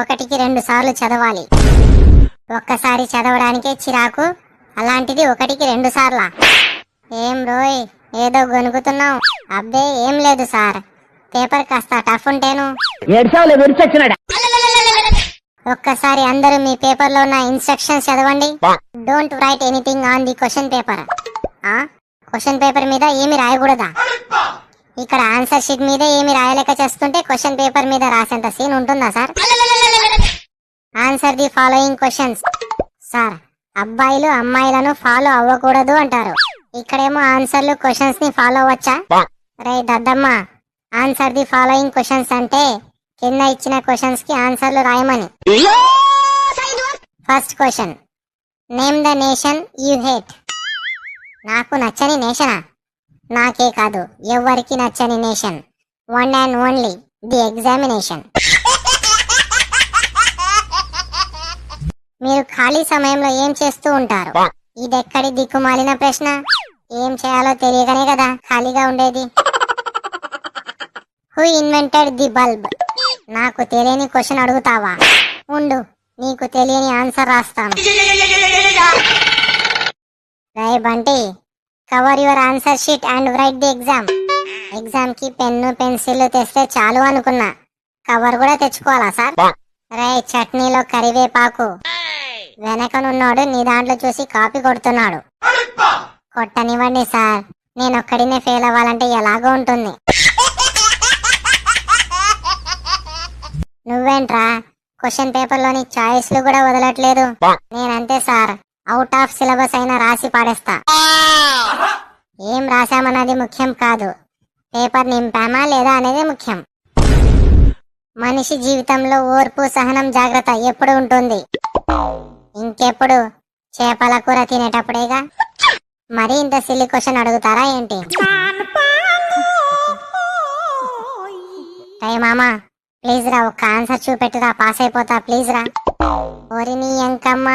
ఒకటికి 2 సార్లు చదవాలి. ఒక్కసారి చదవడానికే చిరాకు, అలాంటిది ఒకటికి 2 సార్లా? ఏం రోయ్ ఏదో గొనుగుతున్నావు? అబ్బే ఏం లేదు సార్, పేపర్ కాస్త టఫ్ ఉంటేను. ఒక్కసారి అందరూ మీ పేపర్ లో ఉన్న ఇన్స్ట్రక్షన్స్ చదవండి. Don't write anything on the question paper. Question paper మీద ఏమి రాయకూడదా? ఇక్కడ ఆన్సర్ షీట్ మీద ఏమి రాయలేక చేస్తుంటే క్వశ్చన్ పేపర్ మీద రాసేంత సీన్ ఉంటుందా sir? Answer the following questions. Sir, అబ్బాయిలు అమ్మాయిలను ఫాలో అవ్వకూడదు అంటారు, ఇక్కడేమో ఆన్సర్లు క్వశ్చన్స్ ని ఫాలో అవ్వచ్చా? రే దద్దమ్మ, ఆన్సర్ ది ఫాలోయింగ్ క్వశ్చన్స్ అంటే కింద ఇచ్చిన క్వశ్చన్స్ కి ఆన్సర్లు రాయమని. First question, name the nation you hate. నాకు నచ్చని నేషనా? నాకే కాదు, ఎవరికి నచ్చని nation. One and only the examination. మీరు ఖాళీ సమయంలో ఏం చేస్తూ ఉంటారు? ఇదెక్కడి దిక్కుమాలిన ప్రశ్న, ఏం చేయాలో తెలియకనే కదా ఖాళీగా ఉండేది. Who invented the bulb. నాకు తెలియని క్వశ్చన్ అడుగుతావా? ఉండు, నీకు తెలియని ఆన్సర్ రాస్తాను. రై Bunty, cover your answer sheet and write the exam. Exam కి పెన్ను పెన్సిల్ తెస్తే చాలు అనుకున్నా, కవర్ కూడా తెచ్చుకోవాలా సార్? రై చట్నీలో కరివేపాకు. వెనకనున్నాడు నీ దాంట్లో చూసి కాపీ కొడుతున్నాడు. కొట్టనివ్వండి సార్, నేనొక్కడినే ఫెయిల్ అవ్వాలంటే ఎలాగో ఉంటుంది. నువ్వేంట్రా క్వశ్చన్ పేపర్ లోని చాయిస్లు కూడా వదలట్లేదు? నేనంతే సార్, అవుట్ ఆఫ్ సిలబస్ అయినా రాసి పాడేస్తా. ఏం రాశామన్నది ముఖ్యం కాదు, పేపర్ నింపామా లేదా అనేది ముఖ్యం. మనిషి జీవితంలో ఓర్పు సహనం జాగ్రత్త ఎప్పుడు ఉంటుంది? ఇంకెప్పుడు? చేపల కూర తినేటప్పుడేగా. మరి ఇంత సిల్లీ క్వశ్చన్ అడుగుతారా ఏంటి? రే మామా, ప్లీజ్ రా, ఒక్క ఆన్సర్ చూపెట్టురా, పాస్ అయిపోతా ప్లీజ్ రా. ఓరి నీ ఎంకమ్మ,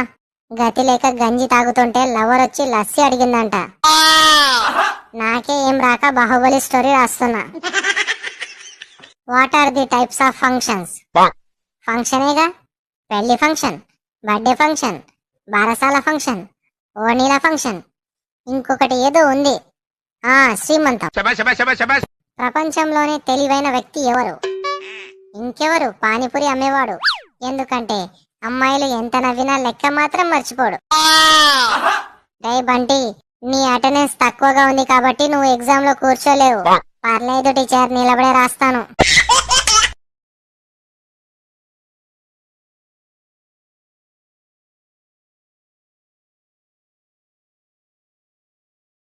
గతి లేక గంజి తాగుతుంటే లవర్ వచ్చి లస్సీ అడిగిందంట. నాకే ఏం రాక బాహుబలి స్టోరీ రాస్తున్నా. What are the types of functions? ఫంక్షనేగా, పెళ్లి ఫంక్షన్, బర్త్డే ఫంక్షన్, బారసాల ఫంక్షన్, ఓణీల ఫంక్షన్, ఇంకొకటి ఏదో ఉంది, శ్రీమంతం. ప్రపంచంలోనే తెలివైన వ్యక్తి ఎవరు? ఇంకెవరు, పానీపూరి అమ్మేవాడు. ఎందుకంటే అమ్మాయిలు ఎంత నవ్వినా లెక్క మాత్రం మర్చిపోడు. డై బంటి, నీ అటెండెన్స్ తక్కువగా ఉంది కాబట్టి నువ్వు ఎగ్జామ్ లో కూర్చోలేవు. పర్లేదు టీచర్, నిలబడే రాస్తాను.